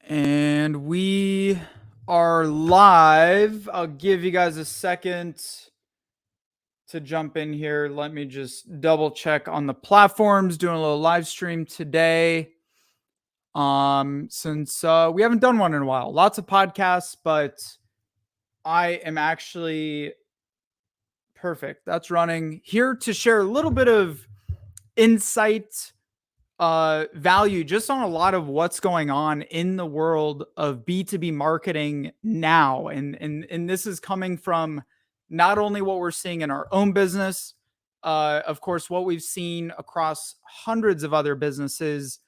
And we are live. I'll give you guys a second to jump in here. Let me just double check on the platforms. Doing a little live stream today. Since we haven't done one in a while. Lots of podcasts, but I am actually perfect. That's running here to share a little bit of insight value just on a lot of what's going on in the world of B2B marketing now. And this is coming from not only what we're seeing in our own business, of course, what we've seen across hundreds of other businesses.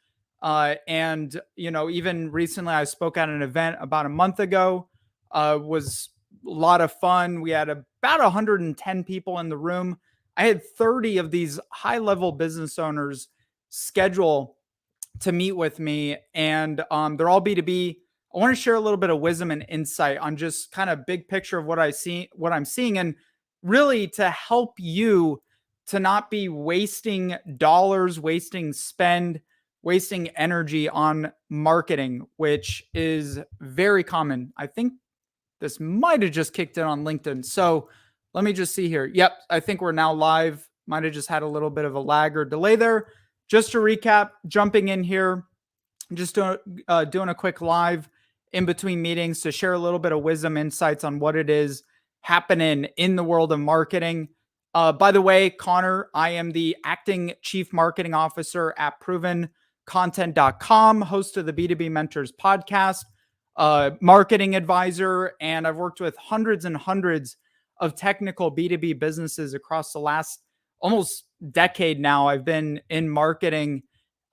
And, even recently I spoke at an event about a month ago, was a lot of fun. We had about 110 people in the room. I had 30 of these high level business owners schedule to meet with me, and they're all B2B. I want to share a little bit of wisdom and insight on just kind of big picture of what I'm seeing, and really to help you to not be wasting dollars, wasting energy on marketing, which is very common. I think this might have just kicked in on LinkedIn. So let me just see here. Yep, I think we're now live. Might have just had a little bit of a lag or delay there. Just to recap, jumping in here, just doing a quick live in between meetings to share a little bit of wisdom, insights on what it is happening in the world of marketing. By the way, Connor, I am the acting chief marketing officer at provencontent.com, host of the B2B Mentors podcast, marketing advisor, and I've worked with hundreds and hundreds of technical B2B businesses across the last almost decade now. I've been in marketing.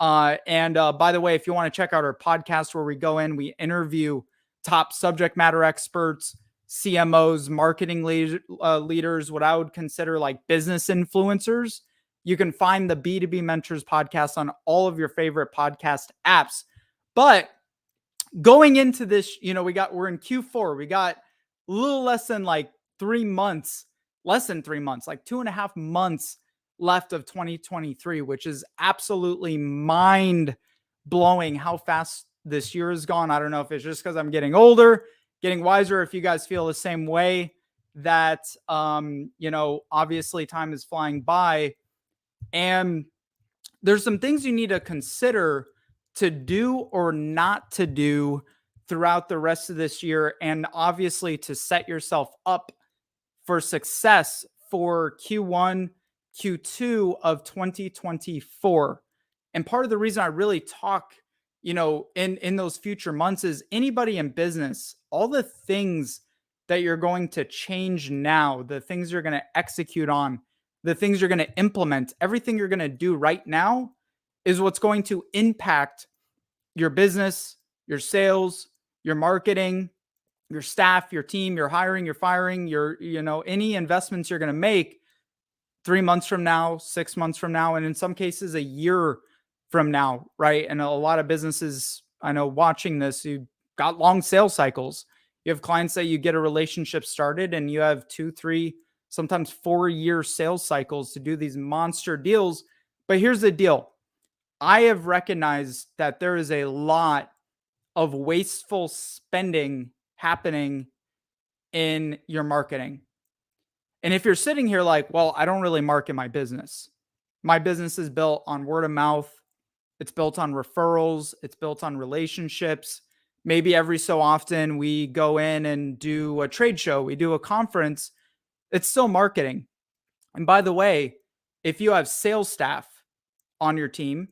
And by the way, if you want to check out our podcast where we go in, we interview top subject matter experts, CMOs, marketing leaders, what I would consider like business influencers. You can find the B2B Mentors podcast on all of your favorite podcast apps. But going into this, we're in Q4. We got a little less than 3 months, like 2.5 months left of 2023, which is absolutely mind blowing how fast this year has gone. I don't know if it's just because I'm getting older, getting wiser, if you guys feel the same way that, obviously time is flying by. And there's some things you need to consider to do or not to do throughout the rest of this year, and obviously to set yourself up for success for Q1, Q2 of 2024. And part of the reason I really talk, in those future months is anybody in business, all the things that you're going to change now, the things you're going to execute on, the things you're going to implement, everything you're going to do right now is what's going to impact your business, your sales, your marketing, your staff, your team, your hiring, your firing, any investments you're going to make 3 months from now, 6 months from now, and in some cases a year from now, right? And a lot of businesses I know watching this, you got long sales cycles. You have clients that you get a relationship started and you have 2, 3, sometimes 4-year sales cycles to do these monster deals. But here's the deal. I have recognized that there is a lot of wasteful spending happening in your marketing. And if you're sitting here like, well, I don't really market my business. My business is built on word of mouth. It's built on referrals. It's built on relationships. Maybe every so often we go in and do a trade show. We do a conference. It's still marketing. And by the way, if you have sales staff on your team,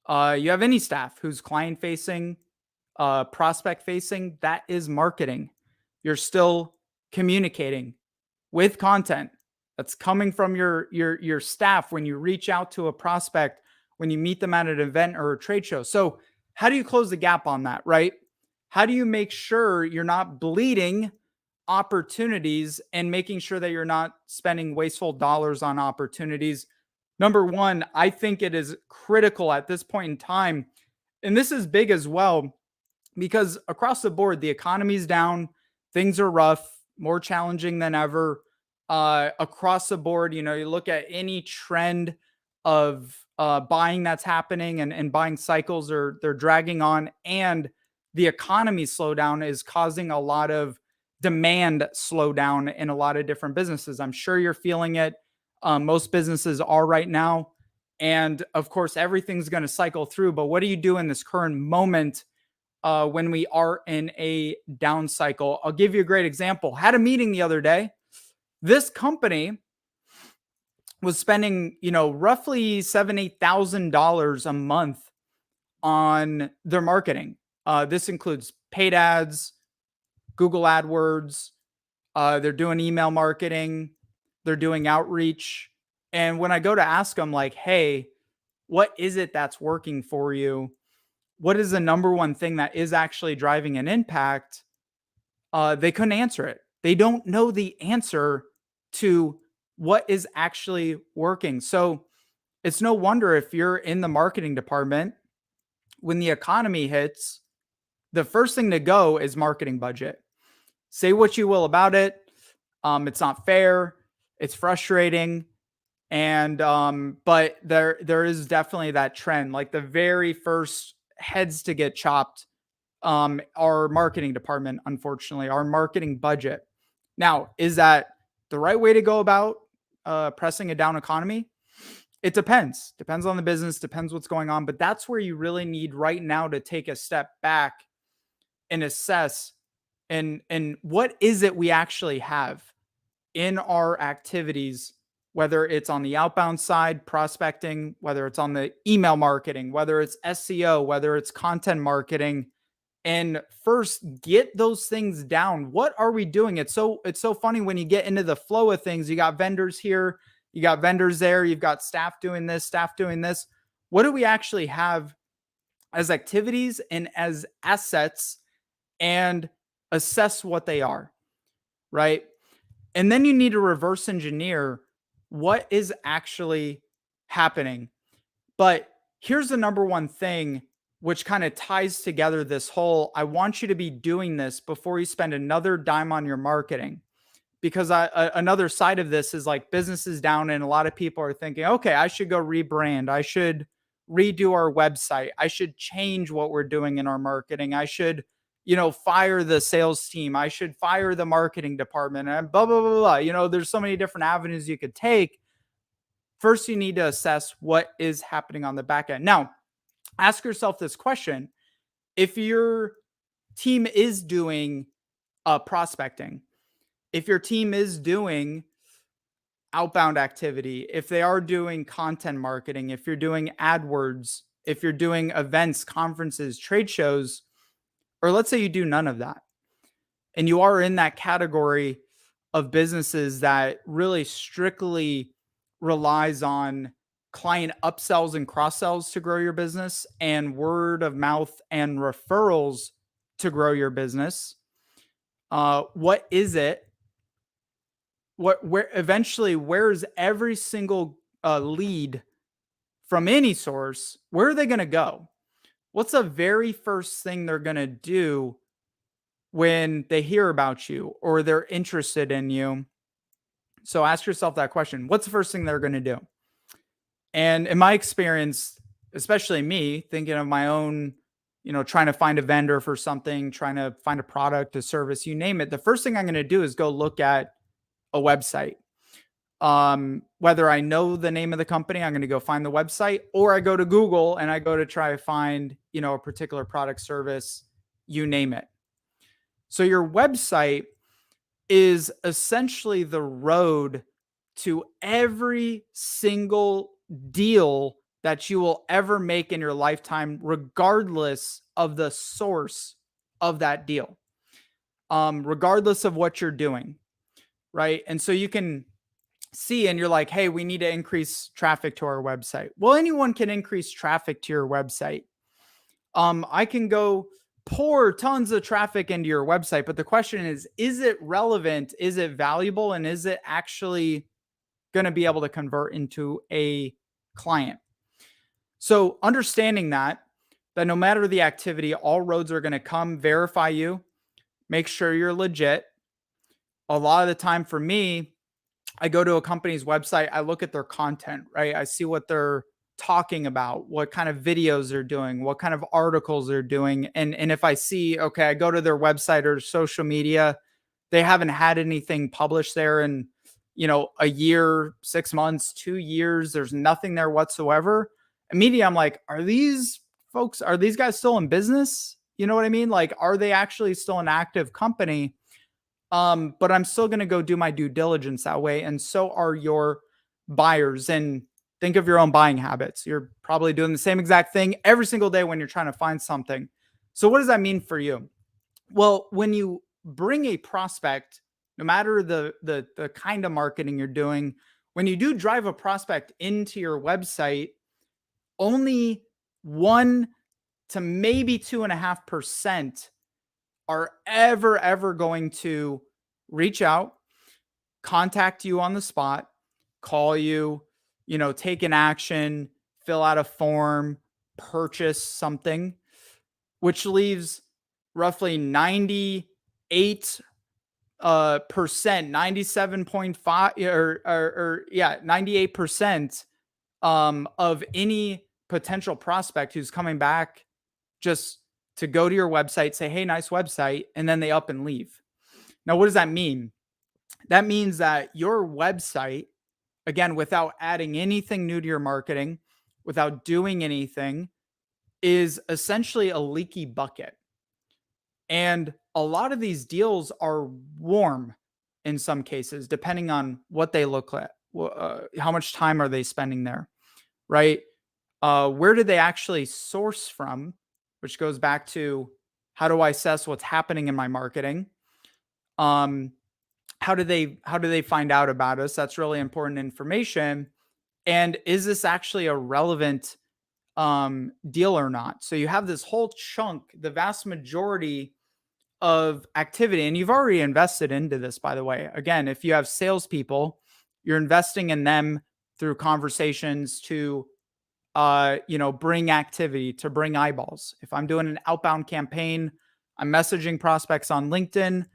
you have any staff who's client facing, prospect facing, that is marketing. You're still communicating with content that's coming from your staff when you reach out to a prospect, when you meet them at an event or a trade show. So how do you close the gap on that, right? How do you make sure you're not bleeding opportunities and making sure that you're not spending wasteful dollars on opportunities? Number one, I think it is critical at this point in time, and this is big as well, because across the board, the economy's down, things are rough, more challenging than ever. Across the board, you look at any trend of buying that's happening, and buying cycles they're dragging on, and the economy slowdown is causing a lot of demand slowdown in a lot of different businesses. I'm sure you're feeling it. Most businesses are right now. And of course, everything's going to cycle through. But what do you do in this current moment when we are in a down cycle? I'll give you a great example. Had a meeting the other day. This company was spending, roughly $7,000-8,000 a month on their marketing. This includes paid ads, Google AdWords. They're doing email marketing. They're doing outreach. And when I go to ask them, like, hey, what is it that's working for you? What is the number one thing that is actually driving an impact? They couldn't answer it. They don't know the answer to what is actually working. So it's no wonder if you're in the marketing department, when the economy hits, the first thing to go is marketing budget. Say what you will about it. It's not fair. It's frustrating. And but there is definitely that trend. Like the very first heads to get chopped, our marketing department, unfortunately, our marketing budget. Now, is that the right way to go about pressing a down economy? It depends. Depends on the business, depends what's going on. But that's where you really need right now to take a step back and assess and what is it we actually have in our activities, whether it's on the outbound side, prospecting, whether it's on the email marketing, whether it's SEO, whether it's content marketing, and first get those things down. What are we doing? It's so funny when you get into the flow of things. You got vendors here, you got vendors there, you've got staff doing this, staff doing this. What do we actually have as activities and as assets, and assess what they are, right? And then you need to reverse engineer what is actually happening. But here's the number one thing which kind of ties together this whole, I want you to be doing this before you spend another dime on your marketing. Because another side of this is like business is down and a lot of people are thinking, okay, I should go rebrand. I should redo our website. I should change what we're doing in our marketing. I should, fire the sales team. I should fire the marketing department and blah, blah, blah, blah. There's so many different avenues you could take. First, you need to assess what is happening on the back end. Now, ask yourself this question. If your team is doing prospecting, if your team is doing outbound activity, if they are doing content marketing, if you're doing AdWords, if you're doing events, conferences, trade shows, or let's say you do none of that, and you are in that category of businesses that really strictly relies on client upsells and cross sells to grow your business and word of mouth and referrals to grow your business, what is it? Where's every single lead from any source? Where are they going to go? What's the very first thing they're going to do when they hear about you or they're interested in you? So ask yourself that question. What's the first thing they're going to do? And in my experience, especially me thinking of my own, trying to find a vendor for something, trying to find a product, a service, you name it. The first thing I'm going to do is go look at a website. Whether I know the name of the company, I'm going to go find the website, or I go to Google and I go to try to find, a particular product, service, you name it. So your website is essentially the road to every single deal that you will ever make in your lifetime, regardless of the source of that deal, regardless of what you're doing. Right. And so you can see, and you're like, hey, we need to increase traffic to our website. Well, anyone can increase traffic to your website. I can go pour tons of traffic into your website, but the question is it relevant? Is it valuable? And is it actually going to be able to convert into a client? So understanding that no matter the activity, all roads are going to come verify you, make sure you're legit. A lot of the time for me, I go to a company's website, I look at their content, right? I see what they're talking about, what kind of videos they're doing, what kind of articles they're doing. And if I see, okay, I go to their website or social media, they haven't had anything published there in, a year, 6 months, 2 years, there's nothing there whatsoever. Immediately I'm like, are these guys still in business? You know what I mean? Like, are they actually still an active company? But I'm still going to go do my due diligence that way. And so are your buyers. And think of your own buying habits. You're probably doing the same exact thing every single day when you're trying to find something. So, what does that mean for you? Well, when you bring a prospect, no matter the kind of marketing you're doing, when you do drive a prospect into your website, only 1 to maybe 2.5% are ever going to reach out, contact you on the spot, call you, take an action, fill out a form, purchase something, which leaves roughly 98 percent, 97.5 or yeah, 98% of any potential prospect who's coming back just to go to your website, say, hey, nice website, and then they up and leave. Now, what does that mean? That means that your website, again, without adding anything new to your marketing, without doing anything, is essentially a leaky bucket. And a lot of these deals are warm in some cases, depending on what they look like. How much time are they spending there, right? Where did they actually source from? Which goes back to, how do I assess what's happening in my marketing? How do they find out about us? That's really important information. And is this actually a relevant deal or not? So you have this whole chunk, the vast majority of activity, and you've already invested into this, by the way. Again, if you have salespeople, you're investing in them through conversations to bring activity, to bring eyeballs. If I'm doing an outbound campaign, I'm messaging prospects on LinkedIn.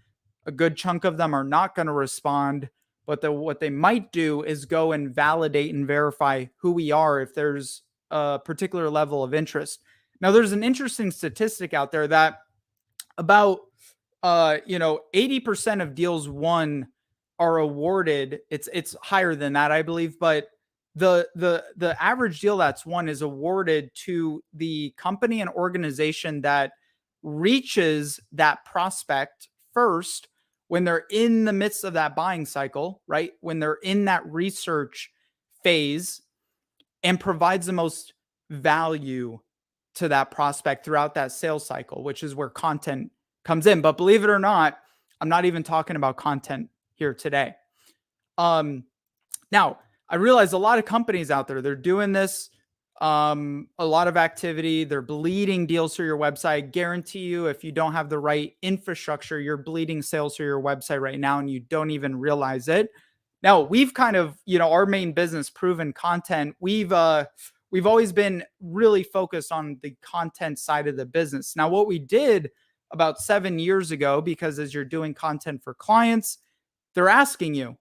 A good chunk of them are not going to respond, but what they might do is go and validate and verify who we are if there's a particular level of interest. Now, there's an interesting statistic out there that about 80% of deals won are awarded. It's higher than that, I believe, but the average deal that's won is awarded to the company and organization that reaches that prospect first when they're in the midst of that buying cycle, right? When they're in that research phase, and provides the most value to that prospect throughout that sales cycle, which is where content comes in. But believe it or not, I'm not even talking about content here today. Now, I realize a lot of companies out there, they're doing this, a lot of activity. They're bleeding deals through your website. I guarantee you, if you don't have the right infrastructure, you're bleeding sales through your website right now and you don't even realize it. Now, we've kind of, our main business, Proven Content, we've always been really focused on the content side of the business. Now, what we did about 7 years ago, because as you're doing content for clients, they're asking you,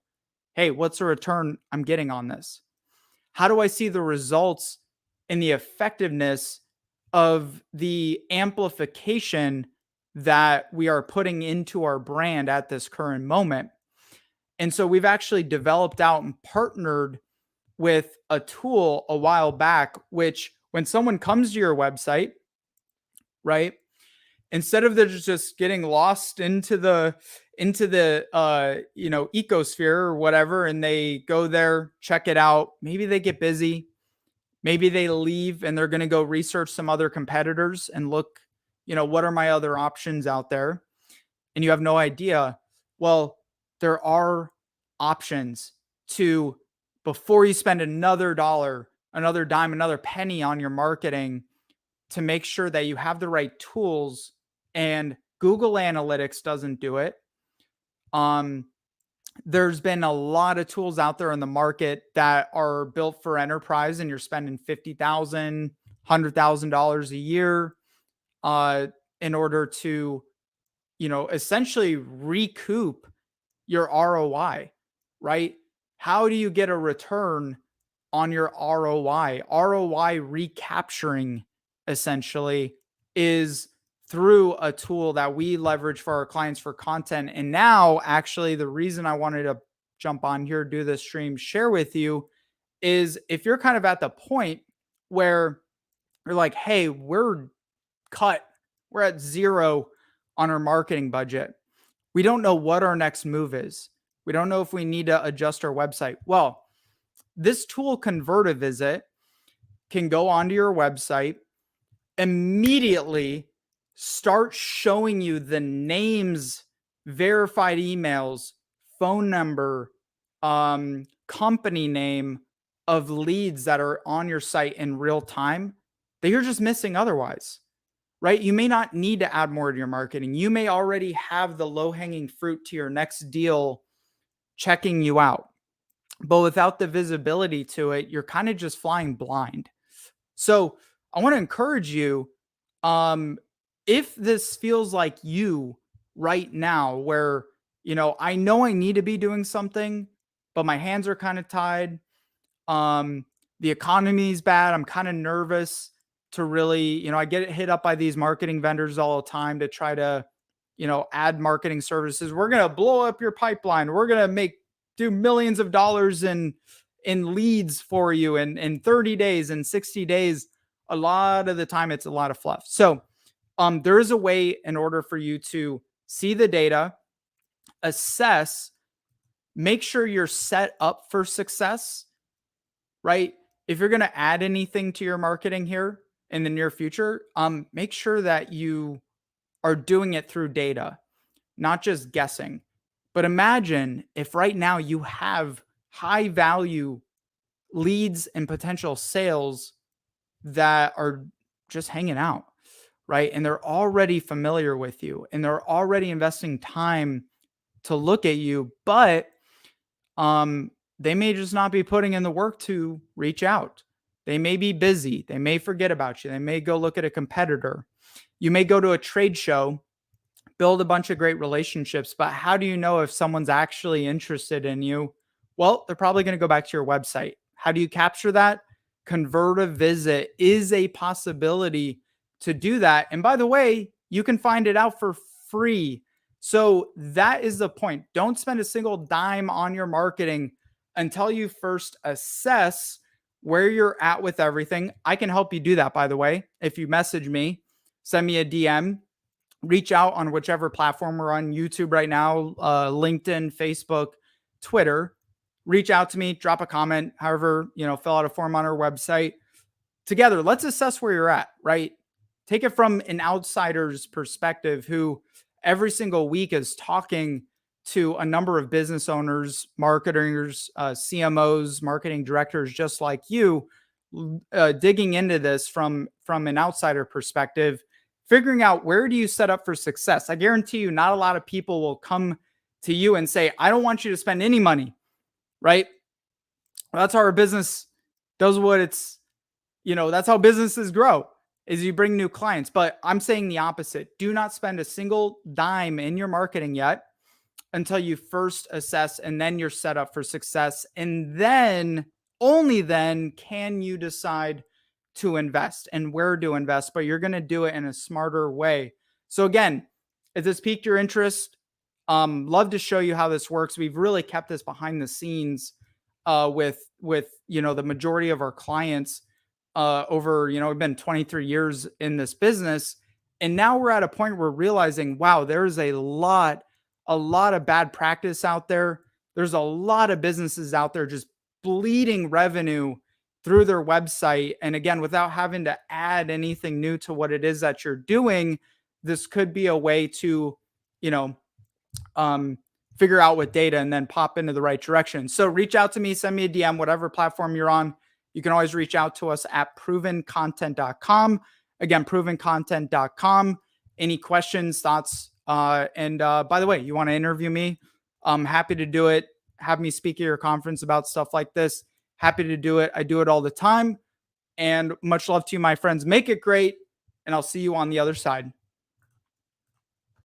hey, what's the return I'm getting on this? How do I see the results and the effectiveness of the amplification that we are putting into our brand at this current moment? And so we've actually developed out and partnered with a tool a while back, which when someone comes to your website, right, instead of they're just getting lost into the ecosphere or whatever, and they go there, check it out, maybe they get busy, maybe they leave and they're going to go research some other competitors and look, what are my other options out there, and you have no idea. Well, there are options to, before you spend another dollar, another dime, another penny on your marketing, to make sure that you have the right tools. And Google Analytics doesn't do it. There's been a lot of tools out there in the market that are built for enterprise, and you're spending $50,000, $100,000 a year in order to, essentially recoup your ROI, right? How do you get a return on your ROI. ROI recapturing essentially is through a tool that we leverage for our clients for content. And now, actually, the reason I wanted to jump on here, do this stream, share with you is if you're kind of at the point where you're like, hey, we're at zero on our marketing budget. We don't know what our next move is. We don't know if we need to adjust our website. Well, this tool, Convertivisit, can go onto your website, immediately start showing you the names, verified emails, phone number, company name of leads that are on your site in real time that you're just missing otherwise, right? You may not need to add more to your marketing. You may already have the low-hanging fruit to your next deal checking you out. But without the visibility to it, you're kind of just flying blind. So I want to encourage you, if this feels like you right now, where, I know I need to be doing something, but my hands are kind of tied. The economy is bad. I'm kind of nervous to really, I get hit up by these marketing vendors all the time to try to, add marketing services. We're going to blow up your pipeline. We're going to do millions of dollars in leads for you in 30 days and 60 days. A lot of the time it's a lot of fluff. So there is a way in order for you to see the data, assess, make sure you're set up for success, right? If you're going to add anything to your marketing here in the near future, make sure that you are doing it through data, not just guessing. But imagine if right now you have high value leads and potential sales that are just hanging out, right? And they're already familiar with you and they're already investing time to look at you, but they may just not be putting in the work to reach out. They may be busy. They may forget about you. They may go look at a competitor. You may go to a trade show, build a bunch of great relationships, but how do you know if someone's actually interested in you? Well, they're probably going to go back to your website. How do you capture that? Convertivisit is a possibility to do that. And by the way, you can find it out for free. So that is the point. Don't spend a single dime on your marketing until you first assess where you're at with everything. I can help you do that, by the way. If you message me, send me a DM, reach out on whichever platform we're on, YouTube right now, LinkedIn, Facebook, Twitter. Reach out to me, drop a comment, however, fill out a form on our website. Together, let's assess where you're at, right? Take it from an outsider's perspective who every single week is talking to a number of business owners, marketers, CMOs, marketing directors, just like you, digging into this from an outsider perspective, figuring out where do you set up for success. I guarantee you not a lot of people will come to you and say, I don't want you to spend any money, right? Well, that's how our business does what it's, that's how businesses grow, is you bring new clients. But I'm saying the opposite. Do not spend a single dime in your marketing yet until you first assess, and then you're set up for success. And then, only then, can you decide to invest and where to invest, but you're going to do it in a smarter way. So again, if this piqued your interest, love to show you how this works. We've really kept this behind the scenes with the majority of our clients over, we've been 23 years in this business. And now we're at a point where we're realizing, wow, there's a lot of bad practice out there. There's a lot of businesses out there just bleeding revenue through their website. And again, without having to add anything new to what it is that you're doing, this could be a way to, figure out with data and then pop into the right direction. So reach out to me, send me a DM, whatever platform you're on. You can always reach out to us at provencontent.com. Again, provencontent.com. Any questions, thoughts? And by the way, you want to interview me? I'm happy to do it. Have me speak at your conference about stuff like this. Happy to do it. I do it all the time. And much love to you, my friends. Make it great. And I'll see you on the other side.